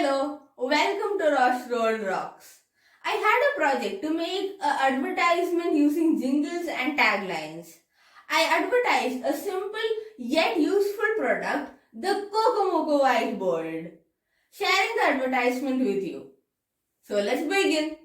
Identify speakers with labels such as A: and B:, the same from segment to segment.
A: Hello, welcome to Rosh Roll Rocks. I had a project to make an advertisement using jingles and taglines. I advertised a simple yet useful product, the Coco whiteboard, sharing the advertisement with you. So let's begin.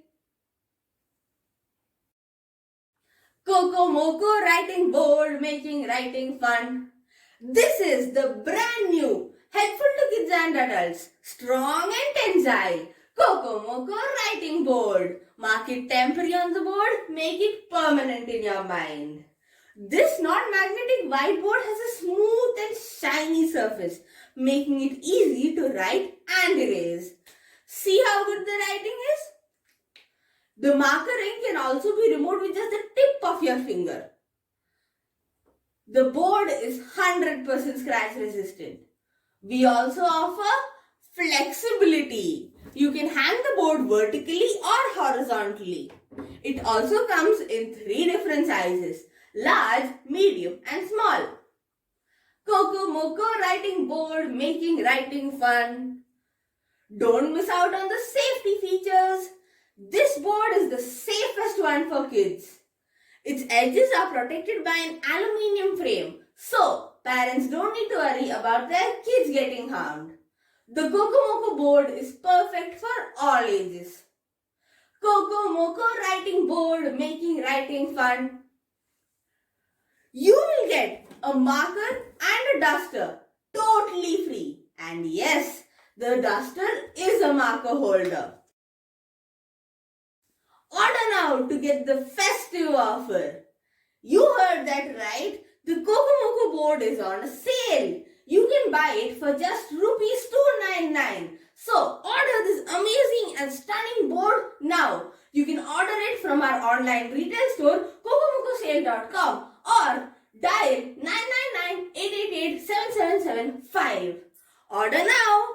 A: Coco writing board, making writing fun. This is the brand new, helpful to kids and adults, strong and tensile Coco writing board. Mark it temporary on the board, make it permanent in your mind. This non-magnetic whiteboard has a smooth and shiny surface, making it easy to write and erase. See how good the writing is? The marker ink can also be removed with just the tip of your finger. The board is 100% scratch resistant. We also offer flexibility. You can hang the board vertically or horizontally. It also comes in 3 different sizes: large, medium and small. Coco writing board, making writing fun. Don't miss out on the safety features. This board is the safest one for kids. Its edges are protected by an aluminium frame, so parents don't need to worry about their kids getting harmed. The Coco board is perfect for all ages. Coco writing board, making writing fun. You will get a marker and a duster totally free. And yes, the duster is a marker holder. Order now to get the festive offer. You heard that right? The Coco board is on sale. You can buy it for just rupees 299. So order this amazing and stunning board now. You can order it from our online retail store cocomocosale.com or dial 999-888-7775. Order now.